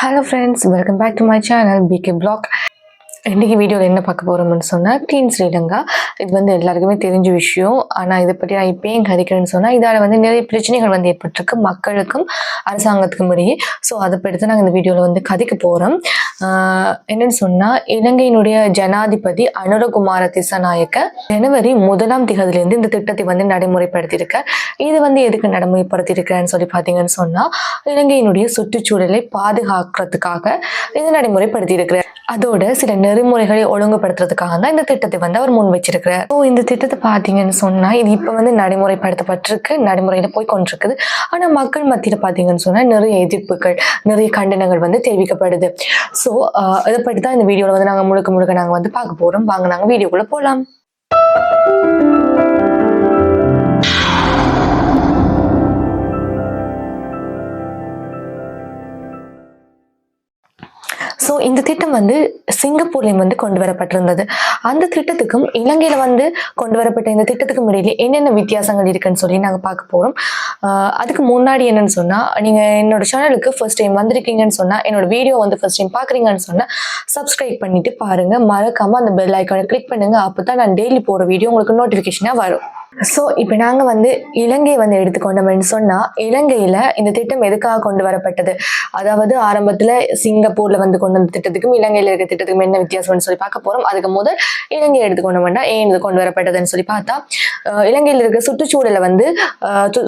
Hello friends, welcome back to my channel BK Blog. இன்றைக்கி வீடியோவில் என்ன பார்க்க போகிறோம்னு சொன்னால் க்ளீன் ஸ்ரீலங்கா. இது வந்து எல்லாருக்குமே தெரிஞ்ச விஷயம். ஆனால் இதை பற்றி நான் இப்போ ஏன் கதைக்கிறேன்னு சொன்னால் இதால் வந்து நிறைய பிரச்சனைகள் வந்து ஏற்பட்டிருக்கு மக்களுக்கும் அரசாங்கத்துக்கும் இடையே. ஸோ அதை பற்றி தான் நாங்கள் இந்த வீடியோவில் வந்து கதைக்க போகிறோம். என்னென்னு சொன்னால் இலங்கையினுடைய ஜனாதிபதி அனுரகுமார திசாநாயக்க ஜனவரி 1 இந்த திட்டத்தை வந்து நடைமுறைப்படுத்தியிருக்கார். இது வந்து எதுக்கு நடைமுறைப்படுத்தியிருக்கிறேன்னு சொல்லி பார்த்தீங்கன்னு சொன்னால் இலங்கையினுடைய சுற்றுச்சூழலை பாதுகாக்கிறதுக்காக இது நடைமுறைப்படுத்தியிருக்கிறார். அதோட சில நெறிமுறைகளை ஒழுங்குபடுத்துறதுக்காக தான் இந்த திட்டத்தை வந்து அவர் முன் வச்சிருக்கிறார். ஸோ இந்த திட்டத்தை பார்த்தீங்கன்னு சொன்னால் இது இப்போ வந்து நடைமுறைப்படுத்தப்பட்டிருக்கு, நடைமுறையில் போய் கொண்டிருக்குது. ஆனால் மக்கள் மத்தியில் பார்த்தீங்கன்னு சொன்னால் நிறைய எதிர்ப்புகள், நிறைய கண்டனங்கள் வந்து தெரிவிக்கப்படுது. ஸோ இதை பற்றி தான் இந்த வீடியோவில் வந்து நாங்கள் முழுக்க நாங்கள் வந்து பார்க்க போகிறோம். வாங்க நாங்கள் வீடியோக்குள்ளே போகலாம். ஸோ இந்த திட்டம் வந்து சிங்கப்பூர்லேயும் வந்து கொண்டு வரப்பட்டிருந்தது. அந்த திட்டத்துக்கும் இலங்கையில் வந்து கொண்டு வரப்பட்ட இந்த திட்டத்துக்கும் இடையிலே என்னென்ன வித்தியாசங்கள் இருக்குன்னு சொல்லி நாங்கள் பார்க்க போகிறோம். அதுக்கு முன்னாடி என்னன்னு சொன்னால், நீங்கள் என்னோட சேனலுக்கு ஃபர்ஸ்ட் டைம் வந்திருக்கீங்கன்னு சொன்னால், என்னோட வீடியோ வந்து ஃபர்ஸ்ட் டைம் பார்க்குறீங்கன்னு சொன்னால் சப்ஸ்கிரைப் பண்ணிட்டு பாருங்கள். மறக்காமல் அந்த பெல் ஐக்கானை கிளிக் பண்ணுங்கள். அப்போ தான் நான் டெய்லி போகிற வீடியோ உங்களுக்கு நோட்டிஃபிகேஷனாக வரும். ஸோ இப்போ நாங்கள் வந்து இலங்கையை வந்து எடுத்துக்கொண்டோம்னு சொன்னால், இலங்கையில் இந்த திட்டம் எதுக்காக கொண்டு வரப்பட்டது, அதாவது ஆரம்பத்தில் சிங்கப்பூரில் வந்து கொண்டு வந்த திட்டத்துக்கும் இலங்கையில் இருக்கிற திட்டத்துக்கும் என்ன வித்தியாசம்னு சொல்லி பார்க்க போகிறோம். அதுக்கு முதல் இலங்கையை எடுத்துக்கொண்டோம்னா ஏன் இது கொண்டு வரப்பட்டதுன்னு சொல்லி பார்த்தா, இலங்கையில் இருக்கிற சுற்றுச்சூழலை வந்து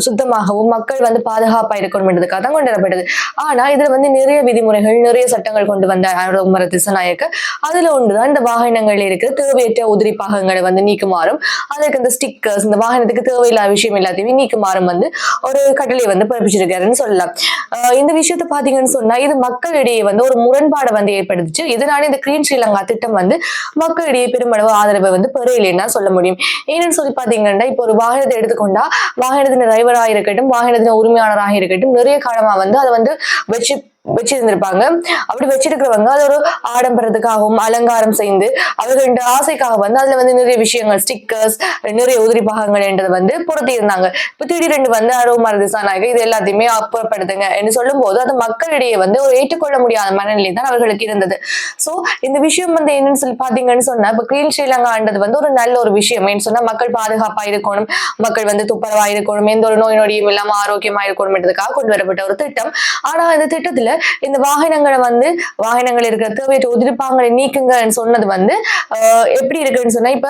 சுத்தமாகவும் மக்கள் வந்து பாதுகாப்பாக இருக்கணும்ன்றதுக்காக தான் கொண்டு வரப்பட்டது. ஆனால் இதில் வந்து நிறைய விதிமுறைகள், நிறைய சட்டங்கள் கொண்டு வந்த அனுரகுமார திசாநாயக்க. அதில் ஒன்று தான் இந்த வாகனங்களில் இருக்கிற தேவையற்ற உதிரி பாகங்களை வந்து நீக்குமாறும், அதுக்கு இந்த ஸ்டிக்கர்ஸ், இந்த வாகனத்துக்கு தேவையில்லாத விஷயம் எல்லாத்தையுமே நீக்குமாறும் வந்து ஒரு கட்டளையை வந்து பிறப்பிச்சிருக்காருன்னு சொல்லலாம். இந்த விஷயத்த பாத்தீங்கன்னு சொன்னா இது மக்களிடையே வந்து ஒரு முரண்பாடை வந்து ஏற்படுத்துச்சு. இதனால இந்த கிளீன் ஸ்ரீலங்கா திட்டம் வந்து மக்களிடையே பெருமளவு ஆதரவை வந்து பெறலைன்னா சொல்ல முடியும். ஏன்னு சொல்லி பாத்தீங்கன்னா, இப்போ ஒரு வாகனத்தை எடுத்துக்கொண்டா வாகனத்தின் டிரைவராக இருக்கட்டும், வாகனத்தின் உரிமையாளராக இருக்கட்டும், நிறைய காலமா வந்து அதை வந்து வச்சிருந்திருப்பாங்க. அப்படி வச்சிருக்கிறவங்க அது ஒரு ஆடம்பரத்துக்காகவும் அலங்காரம் செய்து அவர்களோட ஆசைக்காக வந்து அதுல வந்து நிறைய விஷயங்கள், ஸ்டிக்கர்ஸ், நிறைய உதிரி பாகங்கள் என்றதை வந்து பொருத்தி இருந்தாங்க. இப்ப திடீரென்று வந்து அனுரகுமார திசாநாயக்க இது எல்லாத்தையுமே அப்புறப்படுத்துங்க என்று சொல்லும் போது அது மக்களிடையே வந்து ஒரு ஏற்றுக்கொள்ள முடியாத மனநிலை தான் அவர்களுக்கு இருந்தது. சோ இந்த விஷயம் வந்து என்னன்னு சொல்லி பாத்தீங்கன்னு சொன்னா, இப்ப கிளீன் ஸ்ரீலங்கான்றது வந்து ஒரு நல்ல ஒரு விஷயம். ஏன்னு சொன்னா மக்கள் பாதுகாப்பா இருக்கணும், மக்கள் வந்து துப்புரவா இருக்கணும், எந்த ஒரு நோய் நொடியும் இல்லாம ஆரோக்கியமா இருக்கணும்ன்றதுக்காக கொண்டு வரப்பட்ட ஒரு திட்டம். ஆனா இந்த திட்டத்துல இந்த வாகனங்கள் இருக்கிற தேவையற்ற உதிர்ப்பாங்களை நீக்குங்கன்னு சொன்னது வந்து எப்படி இருக்குன்னு சொன்னா, இப்ப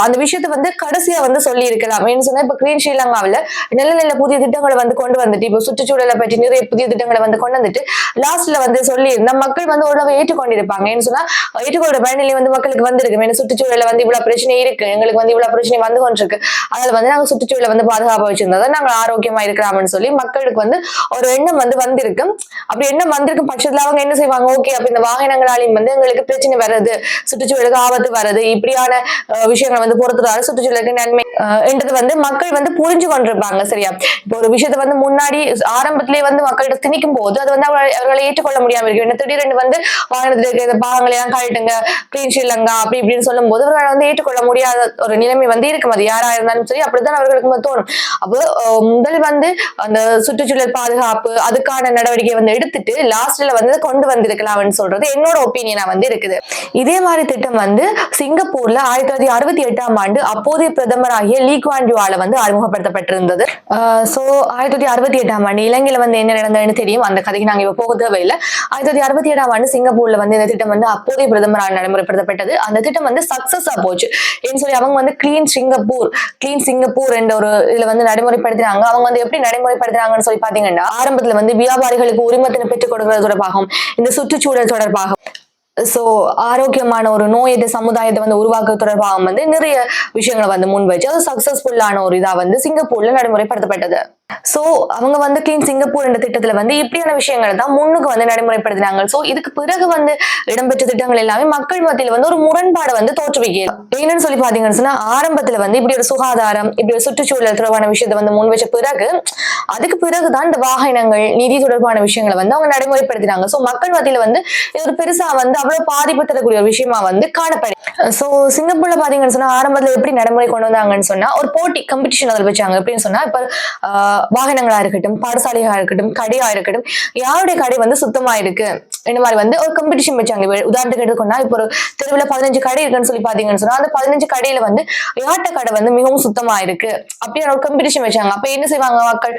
அந்த விஷயத்த வந்து கடைசியா வந்து சொல்லி இருக்கலாம். ஏன்னு சொன்னா, இப்ப கிளீன் ஸ்ரீலங்காவில நல்ல புதிய திட்டங்களை வந்து கொண்டு வந்துட்டு, இப்ப சுற்றுச்சூழலை பற்றி நிறைய புதிய திட்டங்களை வந்து கொண்டு வந்துட்டு லாஸ்ட்ல வந்து சொல்லி இருந்தா மக்கள் வந்து ஓரளவு ஏற்றுக்கொண்டிருப்பாங்க. ஏன்னு சொன்னா ஏற்றுக்கொள்ற மனநிலை வந்து மக்களுக்கு வந்திருக்கு. ஏன்னா சுற்றுச்சூழல வந்து இவ்வளவு பிரச்சனை இருக்கு, எங்களுக்கு வந்து இவ்வளவு பிரச்சனை வந்து கொண்டிருக்கு, அதுல வந்து நாங்க சுற்றுச்சூழலை வந்து பாதுகாப்பா வச்சிருந்தா நாங்க ஆரோக்கியமா இருக்கலாம்னு சொல்லி மக்களுக்கு வந்து ஒரு எண்ணம் வந்து வந்திருக்கு. அப்படி எண்ணம் வந்திருக்கும் பட்சத்துல அவங்க என்ன செய்வாங்க, ஓகே அப்ப இந்த வாகனங்களாலையும் வந்து எங்களுக்கு பிரச்சனை வருது, சுற்றுச்சூழலுக்கு ஆபத்து வருது, இப்படியான விஷயங்கள் வந்து பொறுத்ததால சுற்றுச்சூழலுக்கு நன்மை என்றது வந்து மக்கள் வந்து புரிஞ்சு கொண்டிருப்பாங்க. சரியா, இப்போ ஒரு விஷயத்த வந்து முன்னாடி ஆரம்பத்திலேயே வந்து மக்கள்கிட்ட திணிக்கும் போது அது வந்து அவர்களை ஏற்றுக்கொள்ள முடியாம இருக்கு. என்ன திடீரென்று வந்து வாகனத்தில் இருக்கிற பாகங்களை எல்லாம் கழட்டுங்க, கிளீன் ஸ்ரீலங்கா அப்படி இப்படின்னு சொல்லும் போது அவர்களை வந்து ஏற்றுக்கொள்ள முடியாத ஒரு நிலைமை வந்து இருக்கும். அது யாரா இருந்தாலும் சரி அப்படித்தான் அவர்களுக்கு தோணும். அப்போ முதல் வந்து அந்த சுற்றுச்சூழல் பாதுகாப்பு அதுக்கான நடவடிக்கை வந்து எடுத்துட்டு லாஸ்ட்ல வந்து கொண்டு வந்திருக்கலாம்னு சொல்றது என்னோட ஒப்பீனியனா வந்து இருக்குது. இதே மாதிரி திட்டம் வந்து சிங்கப்பூர்ல 1968 அப்போதைய பிரதமராகிய லீ குவான் யூவால வந்து அறிமுகப்படுத்தப்பட்டிருந்தது. சோ 1968 இலங்கையில வந்து என்ன நடந்ததுன்னு தெரியும், அந்த கதைக்கு நாங்க இப்ப போக தேவையில்லை. 1967 சிங்கப்பூர்ல வந்து இந்த திட்டம் வந்து அப்போதைய பிரதமரால் நடைமுறைப்படுத்தப்பட்டது. அந்த திட்டம் வந்து சக்சஸா போச்சு. ஏன்னு சொல்லி அவங்க வந்து கிளீன் சிங்கப்பூர் என்ற ஒரு இதுல வந்து நடைமுறைப்படுத்தினாங்க. அவங்க வந்து எப்படி நடைமுறைப்படுத்தினாங்கன்னு சொல்லி பாத்தீங்கன்னா, ஆரம்பத்துல வந்து வியாபாரிகளுக்கு உரிமத்தினை பெற்றுக் கொடுக்கிறது தொடர்பாகவும், இந்த சுற்றுச்சூழல் தொடர்பாக, சோ ஆரோக்கியமான ஒரு நோய் எதிர்ப்பு சமுதாயத்தை வந்து உருவாக்குறது தொடர்பாக வந்து நிறைய விஷயங்களை வந்து முன் வச்சு அது சக்சஸ்ஃபுல்லான ஒரு இதா வந்து சிங்கப்பூர்ல நடைமுறைப்படுத்தப்பட்டது. சோ அவங்க வந்து கிளீன் சிங்கப்பூர் என்ற திட்டத்துல வந்து இப்படியான விஷயங்களை தான் முன்னுக்கு வந்து நடைமுறைப்படுத்தினாங்க. சோ இதுக்கு பிறகு வந்து இடம்பெற்ற திட்டங்கள் எல்லாமே மக்கள் மத்தியில வந்து ஒரு முரண்பாடை வந்து தோற்றுவிக்கிறது. என்னன்னு சொல்லி பாத்தீங்கன்னு சொன்னா, ஆரம்பத்துல வந்து இப்படி ஒரு சுகாதாரம், இப்படி ஒரு சுற்றுச்சூழல் தொடர்பான விஷயத்தை வந்து முன் வச்ச பிறகு அதுக்கு பிறகுதான் இந்த வாகனங்கள், நிதி தொடர்பான விஷயங்களை வந்து அவங்க நடைமுறைப்படுத்தினாங்க. சோ மக்கள் மத்தியில வந்து இது ஒரு பெருசா வந்து அவ்வளவு பாதிப்பு தரக்கூடிய ஒரு விஷயமா வந்து காணப்படுது. சோ சிங்கப்பூர்ல பாத்தீங்கன்னு சொன்னா ஆரம்பத்துல எப்படி நடைமுறை கொண்டு வந்தாங்கன்னு சொன்னா, ஒரு போட்டி, கம்பெடிஷன் அதில் வச்சாங்க. எப்படின்னு சொன்னா, இப்ப வாகனங்களா இருக்கட்டும், பாடசாலைகளா இருக்கட்டும், கடையா இருக்கட்டும், யாருடைய கடை வந்து சுத்தமா இருக்கு இந்த மாதிரி வந்து ஒரு காம்படிஷன் வச்சாங்க. உதாரணத்துக்கு எடுத்துக்கொண்டா இப்போ ஒரு தெருவில் 15 கடை இருக்குன்னு சொல்லி பாத்தீங்கன்னு சொன்னா அந்த 15 கடையில வந்து யார்ட்ட கடை வந்து மிகவும் சுத்தமா இருக்கு அப்படியான ஒரு காம்படிஷன் வச்சாங்க. அப்ப என்ன செய்வாங்க மக்கள்,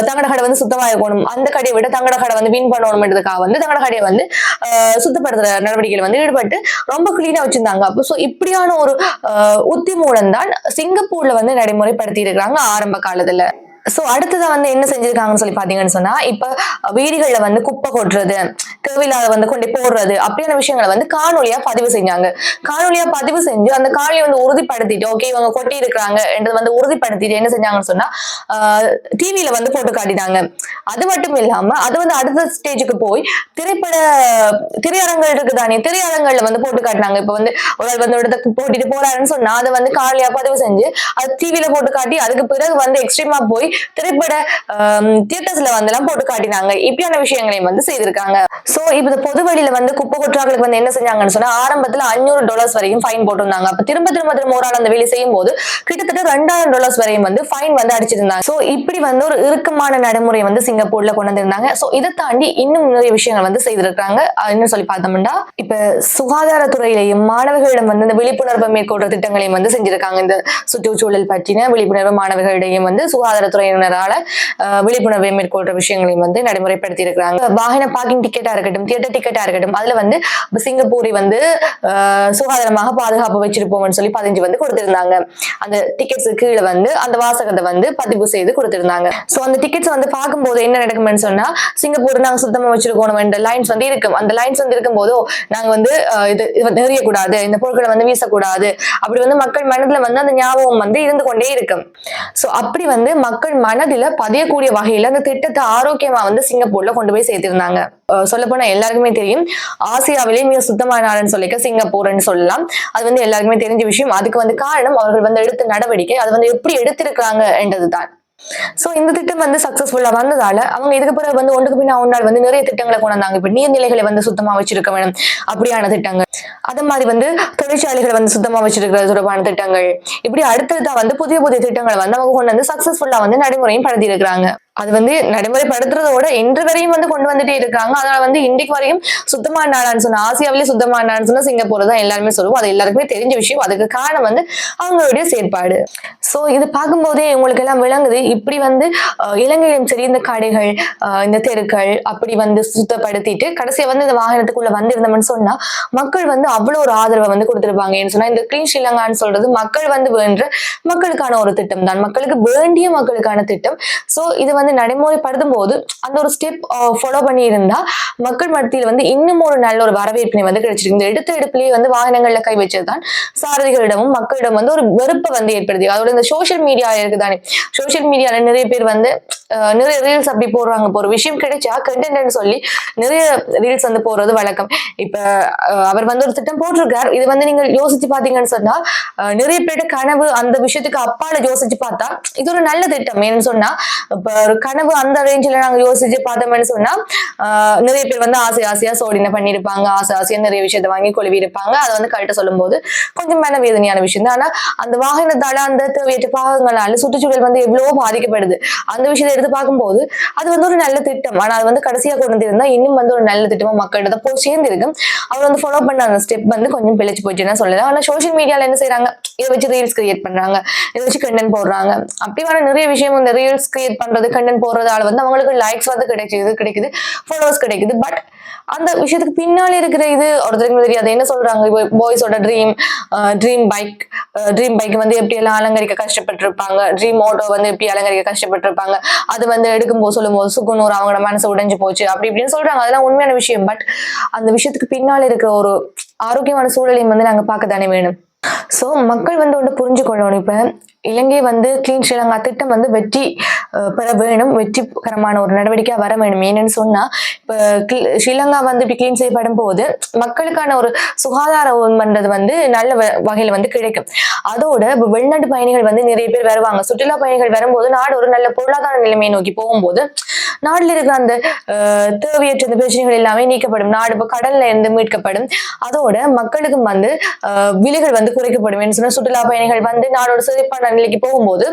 தங்கட கடை வந்து சுத்தமா இருக்கணும், அந்த கடையை விட தங்கட கடை வந்து வின் பண்ணணும்ன்றதுக்காக வந்து தங்கட கடையை வந்து சுத்தப்படுத்துற நடவடிக்கைகள் வந்து ஈடுபட்டு ரொம்ப கிளீனா வச்சிருந்தாங்க. அப்போ சோ இப்படியான ஒரு உத்தி மூலம் தான் சிங்கப்பூர்ல வந்து நடைமுறைப்படுத்தி இருக்கிறாங்க ஆரம்ப காலத்துல. சோ அடுத்ததான் வந்து என்ன செஞ்சிருக்காங்கன்னு சொல்லி பாத்தீங்கன்னு சொன்னா, இப்ப வீடுகள்ல வந்து குப்பை கொட்டுறது, தேவையில்லாத வந்து கொண்டு போடுறது அப்படியான விஷயங்களை வந்து காணொலியா பதிவு செஞ்சாங்க. காணொலியா பதிவு செஞ்சு அந்த காணொலியை வந்து உறுதிப்படுத்திட்டு ஓகே இவங்க கொட்டி இருக்கிறாங்க என்றது வந்து உறுதிப்படுத்திட்டு என்ன செஞ்சாங்கன்னு சொன்னா டிவியில வந்து போட்டு காட்டினாங்க. அது மட்டும் இல்லாம அது வந்து அடுத்த ஸ்டேஜுக்கு போய் திரையரங்கள் இருக்குதானே, திரையரங்கள்ல வந்து போட்டு காட்டினாங்க. இப்ப வந்து ஒரு ஆள் வந்து இடத்துக்கு போட்டிட்டு போறாருன்னு சொன்னா அதை வந்து காணொலியா பதிவு செஞ்சு அது டிவியில போட்டு காட்டி அதுக்கு பிறகு வந்து எக்ஸ்ட்ரீமா போய் திரைப்பட தியேட்டர்ஸ்ல வந்து எல்லாம் போட்டு காட்டினாங்க. இப்படியான விஷயங்களையும் வந்து செய்திருக்காங்க. சோ இப்ப பொது வழியில வந்து குப்பை கொட்டுறாங்களுக்கு வந்து என்ன செஞ்சாங்கன்னு சொன்னா ஆரம்பத்துல $500 வரையும் ஃபைன் போட்டிருந்தாங்க. அப்ப திரும்ப ஒரு ஆள் அந்த வேலை செய்யும் போது கிட்டத்தட்ட $2000 வரையும் வந்து ஃபைன் வந்து அடிச்சிருந்தாங்க. சோ இப்படி வந்து ஒரு இறுக்கமான நடைமுறை வந்து சிங்கப்பூர்ல கொண்டு வந்திருந்தாங்க. சோ இதை தாண்டி இன்னும் நிறைய விஷயங்கள் வந்து செய்திருக்காங்க. என்ன சொல்லி பார்த்தோம்னா இப்ப சுகாதாரத்துறையிலையும் மாணவர்களிடம் வந்து இந்த விழிப்புணர்வு மேற்கொள்ற திட்டங்களையும் வந்து செஞ்சிருக்காங்க. இந்த சுற்றுச்சூழல் பற்றின விழிப்புணர்வு மாணவர்களிடையும் வந்து சுகாதாரத்துறையினரால விழிப்புணர்வை மேற்கொள்ற விஷயங்களையும் வந்து நடைமுறைப்படுத்தி இருக்கிறாங்க. வாகன பார்க்கிங் டிக்கெட்டா இருக்கட்டும், தியேட்டர் டிக்கெட்டா இருக்கட்டும், அதுல வந்து சிங்கப்பூரை வந்து சுகாதாரமாக பாதுகாப்பு வச்சிருப்போம்னு சொல்லி பதிஞ்சு வந்து கொடுத்திருந்தாங்க. அந்த டிக்கெட்ஸ் கீழே வந்து அந்த வாசகத்தை வந்து பதிவு செய்து கொடுத்திருந்தாங்க. சோ அந்த டிக்கெட்ஸ் வந்து பார்க்கும்போது என்ன நடக்கும்னு சொன்னா சிங்கப்பூர் நாங்க சுத்தமா வச்சிருக்கோம் என்ற லைன்ஸ் வந்து இருக்கும். அந்த லைன்ஸ் வந்து இருக்கும் போதோ நாங்க வந்து இது எறியக்கூடாது, இந்த பொருட்களை வந்து வீசக்கூடாது, அப்படி வந்து மக்கள் மனதுல வந்து அந்த ஞாபகம் வந்து இருந்து கொண்டே இருக்கும். சோ அப்படி வந்து மக்கள் மனதில பதியக்கூடிய வகையில அந்த திட்டத்தை ஆரோக்கியமா வந்து சிங்கப்பூர்ல கொண்டு போய் சேர்த்திருந்தாங்க. சொல்ல போனா எல்லாருக்குமே தெரியும் ஆசியாவிலேயே மிக சுத்தமான நாடுன்னு சொல்லிக்க சிங்கப்பூர்ன்னு சொல்லலாம். அது வந்து எல்லாருக்குமே தெரிஞ்ச விஷயம். அதுக்கு வந்து காரணம் அவர்கள் வந்து எடுத்த நடவடிக்கை, அது வந்து எப்படி எடுத்திருக்கிறாங்க என்றதுதான். சோ இந்த திட்டம் வந்து சக்சஸ்ஃபுல்லா வந்ததால அவங்க இதுக்கு பிறகு வந்து ஒன்றுக்கு பின்னா ஒன்றால் வந்து நிறைய திட்டங்களை கொண்டு வந்தாங்க. இப்ப நீர்நிலைகளை வந்து சுத்தமா வச்சிருக்க வேணும் அப்படியான திட்டங்கள், அது மாதிரி வந்து தொழிற்சாலைகளை வந்து சுத்தமா வச்சிருக்கிற தொடர்பான திட்டங்கள், இப்படி அடுத்ததா வந்து புதிய புதிய திட்டங்களை வந்து அவங்க கொண்டு வந்து சக்சஸ்ஃபுல்லா வந்து நடைமுறையும் படுத்தி இருக்கிறாங்க. அது வந்து நடைமுறைப்படுத்துறதோட இன்று வரையும் வந்து கொண்டு வந்துட்டே இருக்காங்க. அதனால வந்து இன்றைக்கு வரையும் சுத்தமான நாடான்னு சொன்னா ஆசியாவிலேயே சுத்தமான நாடுன்னு சொன்னா சிங்கப்பூர் தான் எல்லாருமே சொல்லுவோம். அது எல்லாருக்குமே தெரிஞ்ச விஷயம். அதுக்கு காரணம் வந்து அவங்களுடைய செயற்பாடு. சோ இது பார்க்கும்போதே உங்களுக்கு எல்லாம் விளங்குது இப்படி வந்து இலங்கையிலும் சரி இந்த கடைகள் இந்த தெருக்கள் அப்படி வந்து சுத்தப்படுத்திட்டு கடைசியா வந்து இந்த வாகனத்துக்குள்ள வந்திருந்தோம்னு சொன்னா மக்கள் வந்து அவ்வளவு ஒரு ஆதரவை வந்து கொடுத்திருப்பாங்க. ஏன்னு சொன்னா இந்த கிளீன் ஸ்ரீலங்கான்னு சொல்றது மக்கள் வந்து வேண்ட மக்களுக்கான ஒரு திட்டம் தான், மக்களுக்கு வேண்டிய மக்களுக்கான திட்டம். சோ இது வந்து நடைமுறைப்படுத்தும் போது அந்த ஒரு ஸ்டெப் ஃபாலோ பண்ணி இருந்தா மக்கள் மத்தியில் வந்து இன்னும் ஒரு நல்ல ஒரு வரவேற்பினை வந்து கிடைச்சிருக்கு. இந்த எடுப்பிலேயே வந்து வாகனங்கள்ல கை வச்சதுதான் சாரதிகளிடமும் மக்களிடம் வந்து ஒரு வெறுப்பை வந்து ஏற்படுத்தி. அதோட இந்த சோசியல் மீடியா இருக்குதானே, சோசியல் மீடியால நிறைய பேர் வந்து நிறைய ரீல்ஸ் அப்படி போடுறாங்க. இப்போ ஒரு விஷயம் கிடைச்சா கண்டென்ட்னு சொல்லி நிறைய ரீல்ஸ் வந்து போடுறது வழக்கம். இப்ப அவர் வந்து ஒரு திட்டம் போட்டிருக்கார். இது வந்து நீங்க யோசிச்சு பாத்தீங்கன்னு சொன்னா நிறைய பேருடைய கனவு அந்த விஷயத்துக்கு அப்பால யோசிச்சு பார்த்தா இது ஒரு நல்ல திட்டம். ஏன்னு சொன்னா இப்ப ஒரு கனவு அந்த ரேஞ்சில நாங்க யோசிச்சு பார்த்தோம்னு சொன்னா நிறைய பேர் வந்து ஆசையா சோடினை பண்ணிருப்பாங்க, ஆசையா நிறைய விஷயத்த வாங்கி கொழுவி இருப்பாங்க. அதை வந்து கரெக்டா சொல்லும் போது கொஞ்சம் மனவேதனையான விஷயம் தான். ஆனா அந்த வாகனத்தால அந்த தேவையற்ற பாகங்களால சுற்றுச்சூழல் வந்து எவ்வளவோ பாதிக்கப்படுது. அந்த விஷயத்தை எடுத்து பார்க்கும்போது அது வந்து ஒரு நல்ல திட்டம். ஆனா அது வந்து கடைசியா கொண்டு வந்திருந்தா இன்னும் வந்து ஒரு நல்ல திட்டமா மக்கள்கிட்ட போய் சேர்ந்திருக்கும். அவர் வந்து ஃபாலோ பண்ண அந்த ஸ்டெப் வந்து கொஞ்சம் பிழைச்சு போயிடுச்சுன்னா சொல்லலாம். ஆனா சோசியல் மீடியால என்ன செய்யறாங்க, இதை வச்சு ரீல்ஸ் கிரியேட் பண்றாங்க, இதை வச்சு கண்டென்ட் போடுறாங்க. அப்படி வர நிறைய விஷயம் இந்த ரீல்ஸ் கிரியேட் பண்றது கண்டென்ட் போடுறதால வந்து அவங்களுக்கு லைக்ஸ் வந்து கிடைக்குது, ஃபாலோவர்ஸ் கிடைக்குது. பட் அந்த விஷயத்துக்கு பின்னாடி இருக்கிற இது ஒருத்தருக்கு தெரியாது. என்ன சொல்றாங்க, பாய்ஸோட ட்ரீம் பைக் வந்து எப்படி எல்லாம் அலங்கரிக்க கஷ்டப்பட்டிருப்பாங்க, ட்ரீம் ஆட்டோ வந்து எப்படி அலங்கரிக்க கஷ்டப்பட்டிருப்பாங்க, அது வந்து எடுக்கும்போது சொல்லும்போது சுக்குநூறு அவங்களோட மனசு உடைஞ்சு போச்சு அப்படி இப்படின்னு சொல்றாங்க. அதெல்லாம் உண்மையான விஷயம். பட் அந்த விஷயத்துக்கு பின்னாடி இருக்கிற ஒரு ஆரோக்கியமான சூழலையும் வந்து நாங்க பார்க்க தானே வேணும். சோ மக்கள் வந்து ஒன்று புரிஞ்சு கொள்ளணும். இப்ப இலங்கை வந்து கிளீன் ஸ்ரீலங்கா திட்டம் வந்து வெற்றி பெற வேணும், வெற்றிகரமான ஒரு நடவடிக்கையா வர வேணும். ஏன்னு சொன்னா இப்ப ஸ்ரீலங்கா வந்து இப்படி கிளீன் செய்யப்படும் போது மக்களுக்கான ஒரு சுகாதாரம் பண்றது வந்து நல்ல வகையில வந்து கிடைக்கும். அதோட வெளிநாட்டு பயணிகள் வந்து நிறைய பேர் வருவாங்க. சுற்றுலா பயணிகள் வரும்போது நாடு ஒரு நல்ல பொருளாதார நிலைமையை நோக்கி போகும்போது நாடுல இருக்கிற அந்த தேவையற்ற இந்த பிரச்சனைகள் எல்லாமே நீக்கப்படும். நாடு இப்ப கடல்ல இருந்து மீட்கப்படும். அதோட மக்களுக்கும் வந்து விலைகள் வந்து குறைக்கப்படும். என்ன சொன்னா சுற்றுலா பயணிகள் வந்து நாடோட சிறப்பான நிலைக்கு போகும்போது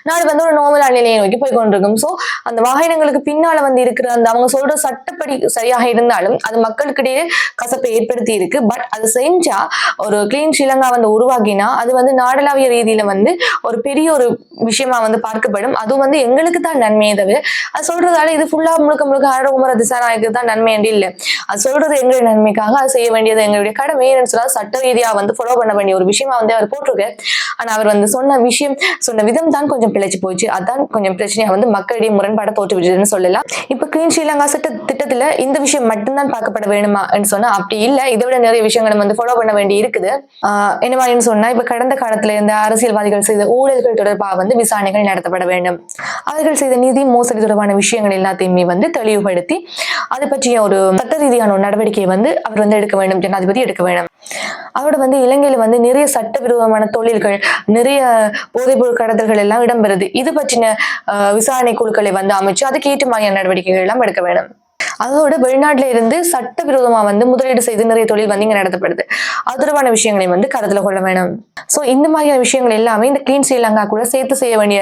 நாடு வந்து ஒரு நார்மலான நிலையை நோக்கி போய் கொண்டிருக்கும். ஸோ அந்த வாகனங்களுக்கு பின்னால வந்து இருக்கிற அந்த அவங்க சொல்ற சட்டப்படி சரியாக இருந்தாலும் அது மக்களுக்கிடையே கசப்பை ஏற்படுத்தி இருக்கு. பட் அது செஞ்சா ஒரு கிளீன் ஸ்ரீலங்கா வந்து உருவாக்கினா அது வந்து நாடளாவிய ரீதியில வந்து ஒரு பெரிய ஒரு விஷயமா வந்து பார்க்கப்படும். அதுவும் வந்து எங்களுக்கு தான் நன்மையை தவிர அது சொல்றதால இது ஃபுல்லா முழுக்க முழுக்க அழகுமர திசாநாயக்கு தான் நன்மை என்று இல்லை. அது சொல்றது எங்களுடைய நன்மைக்காக அது செய்ய வேண்டியது எங்களுடைய கடமை. ஏன்னு சொன்னா சட்ட ரீதியா வந்து ஃபாலோ பண்ண வேண்டிய ஒரு விஷயமா வந்து அவர் போட்டிருக்கு. ஆனா அவர் வந்து சொன்ன விதம் தான் கொஞ்சம் பிழைச்சு போச்சு. அதான் கொஞ்சம் பிரச்சனையா வந்து மக்களிடையே முரண்பாட தோற்றுவிட்டதுன்னு சொல்லலாம். இப்ப கிளீன் ஸ்ரீலங்கா திட்டத்துல இந்த விஷயம் மட்டும்தான் பார்க்கப்பட வேணுமா சொன்னா அப்படி இல்லை. இதை விட நிறைய விஷயங்களை வந்து ஃபாலோ பண்ண வேண்டி இருக்குது. என்ன மாதிரின்னு சொன்னா இப்ப கடந்த காலத்துல இருந்த அரசியல்வாதிகள் செய்த ஊழல்கள் தொடர்பாக வந்து விசாரணைகள் நடத்தப்பட வேண்டும். அவர்கள் செய்த நிதி மோசடி தொடர்பான விஷயங்கள் எல்லாத்தையுமே வந்து தெளிவுபடுத்தி அதை பற்றிய ஒரு சட்ட ரீதியான ஒரு நடவடிக்கையை வந்து அவர் வந்து எடுக்க வேண்டும், ஜனாதிபதி எடுக்க வேண்டும். அதோட வந்து இலங்கையில வந்து நிறைய சட்டவிரோதமான தொழில்கள், நிறைய போதைப்பொருள் கடத்தல்கள் எல்லாம் இடம்பெறுது. இது பற்றின விசாரணை குழுக்களை வந்து அமைச்சு அதுக்கு ஏற்ற மாதிரியான நடவடிக்கைகள் எல்லாம் எடுக்க வேண்டும். அதோட வெளிநாட்டுல இருந்து சட்டவிரோதமா வந்து முதலீடு செய்து நிறைய தொழில் வந்து இங்க நடத்தப்படுது. அது தொடர்பான விஷயங்களை வந்து கருத்துல கொள்ள வேணும். சோ இந்த மாதிரியான விஷயங்கள் எல்லாமே இந்த கிளீன் ஸ்ரீலங்கா கூட சேர்த்து செய்ய வேண்டிய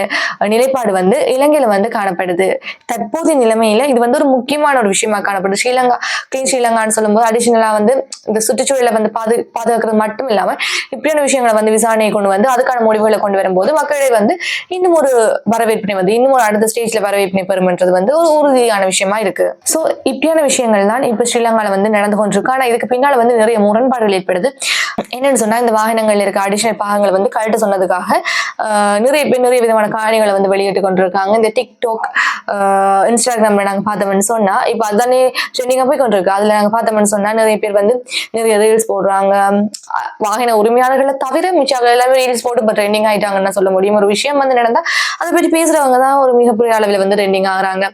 நிலைப்பாடு வந்து இலங்கையில வந்து காணப்படுது. தற்போதைய நிலைமையில இது வந்து ஒரு முக்கியமான ஒரு விஷயமா காணப்படுது. ஸ்ரீலங்கா கிளீன் ஸ்ரீலங்கான்னு சொல்லும்போது அடிஷனலா வந்து இந்த சுற்றுச்சூழலை வந்து பாதுகாக்கிறது மட்டும் இல்லாம இப்படியான விஷயங்களை வந்து விசாரணையை கொண்டு வந்து அதுக்கான முடிவுகளை கொண்டு வரும்போது மக்களிடையே வந்து இன்னும் ஒரு வரவேற்பினை வந்து இன்னும் ஒரு அடுத்த ஸ்டேஜ்ல வரவேற்பினை பெறும்ன்றது வந்து ஒரு உறுதியான விஷயமா இருக்கு. சோ இப்படியான விஷயங்கள் தான் இப்ப ஸ்ரீலங்கால வந்து நடந்து கொண்டிருக்கு. ஆனா இதுக்கு பின்னால வந்து நிறைய முரண்பாடுகள் ஏற்படுது. என்னன்னு சொன்னா இந்த வாகனங்கள் இருக்க அடிஷனல் பாகங்களை வந்து கழட்ட சொன்னதுக்காக நிறைய பேர் நிறைய விதமான காணிகளை வந்து வெளியிட்டு கொண்டிருக்காங்க. இந்த டிக்டாக் இன்ஸ்டாகிராம்ல நாங்க பார்த்தோம்னு சொன்னா இப்ப அதுதானே ட்ரெண்டிங்கா போய் கொண்டிருக்கு. அதுல நாங்க பார்த்தோம்னு சொன்னா நிறைய பேர் வந்து நிறைய ரீல்ஸ் போடுறாங்க. வாகன உரிமையாளர்களை தவிர மிச்சாக எல்லாமே ரீல்ஸ் போட்டு இப்ப ட்ரெண்டிங் ஆயிட்டாங்கன்னு சொல்ல முடியும். ஒரு விஷயம் வந்து நடந்தா அதை பற்றி பேசுறவங்க தான் ஒரு மிகப்பெரிய அளவில் வந்து ட்ரெண்டிங் ஆகுறாங்க.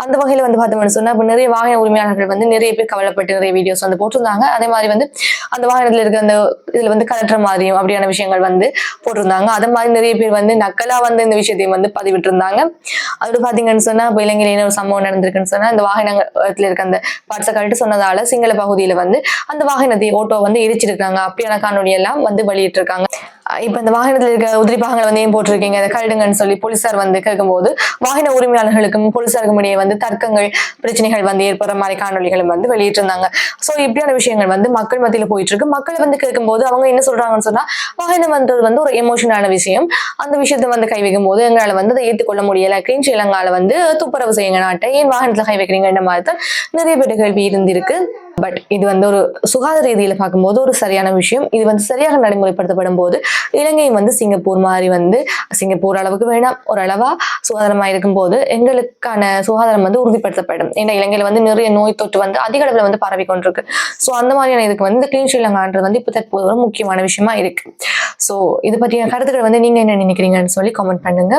அந்த வகையில வந்து பார்த்தோம்னு சொன்னா இப்ப நிறைய வாகன உரிமையாளர்கள் வந்து நிறைய பேர் கவலைப்பட்டு நிறைய வீடியோஸ் வந்து போட்டிருந்தாங்க. அதே மாதிரி வந்து அந்த வாகனத்துல இருக்க அந்த இதுல வந்து கலட்டுற மாதிரியும் அப்படியான விஷயங்கள் வந்து போட்டிருந்தாங்க. அதே மாதிரி நிறைய பேர் வந்து நக்கலா வந்து இந்த விஷயத்தையும் வந்து பதிவிட்டு இருந்தாங்க. அதோட பாத்தீங்கன்னு சொன்னா இப்ப இலங்கையில ஒரு சம்பவம் நடந்திருக்குன்னு சொன்னா அந்த வாகனத்துல இருக்க அந்த பார்ட்ஸை கழட்டு சொன்னதால சிங்கள பகுதியில வந்து அந்த வாகனத்தை ஓட்டோ வந்து எரிச்சிருக்காங்க. அப்படியான காணொலி எல்லாம் வந்து வெளியிட்டு இருக்காங்க. இப்ப இந்த வாகனத்துல இருக்க உதிரி பாகங்களை வந்து ஏன் போட்டிருக்கீங்க அதை கழுடுங்கன்னு சொல்லி போலீசார் வந்து கேட்கும்போது வாகன உரிமையாளர்களுக்கும் போலீசாருக்கும் இடையே வந்து தர்க்கங்கள் பிரச்சனைகள் வந்து ஏற்படுற மாதிரி காணொலிகளும் வந்து வெளியிட்டு இருந்தாங்க. சோ இப்படியான விஷயங்கள் வந்து மக்கள் மத்தியில போயிட்டு இருக்கு. மக்களை வந்து கேட்கும்போது அவங்க என்ன சொல்றாங்கன்னு சொன்னா வாகனம் வந்தது வந்து ஒரு எமோஷனான விஷயம். அந்த விஷயத்த வந்து கை வைக்கும் போது எங்களால வந்து அதை ஏற்றுக்கொள்ள முடியல. கிளீன் ஸ்ரீலங்கால வந்து துப்புரவு செய்யுங்க நாட்டை ஏன் வாகனத்துல கை வைக்கிறீங்கன்ற மாதிரி தான் நிறைய பேர் கேள்வி இருந்திருக்கு. பட் இது வந்து ஒரு சுகாதார ரீதியில பார்க்கும்போது ஒரு சரியான விஷயம். இது வந்து சரியாக நடைமுறைப்படுத்தப்படும் போது இலங்கையும் வந்து சிங்கப்பூர் மாதிரி வந்து சிங்கப்பூர் அளவுக்கு வேணாம் ஒரு அளவா சுகாதாரமா இருக்கும் போது எங்களுக்கான சுகாதாரம் வந்து உறுதிப்படுத்தப்படும். ஏன்னா இலங்கையில வந்து நிறைய நோய் தொற்று வந்து அதிக அளவுல வந்து பரவி கொண்டிருக்கு. சோ அந்த மாதிரியான இதுக்கு வந்து இந்த கிளீன் ஸ்ரீலங்கான்றது வந்து இப்ப தற்போது ஒரு முக்கியமான விஷயமா இருக்கு. சோ இது பற்றிய கருத்துக்கள் வந்து நீங்க என்ன நினைக்கிறீங்கன்னு சொல்லி கமெண்ட் பண்ணுங்க.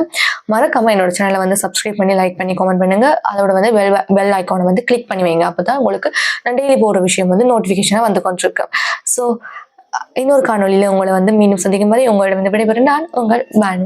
மறக்காம என்னோட சேனலை வந்து சப்ஸ்கிரைப் பண்ணி லைக் பண்ணி கமெண்ட் பண்ணுங்க. அதோட வந்து பெல் ஐக்கானை வந்து கிளிக் பண்ணி வைங்க. அப்பதான் உங்களுக்கு நான் டெய்லி போடுற விஷயம் வந்து நோட்டிபிகேஷனா வந்து கொண்டிருக்கு. சோ இன்னொரு காணொலியில உங்களை வந்து மீண்டும் சந்திக்கும் வரை உங்களிடம் விடைபெறும் நான் உங்கள் பானு.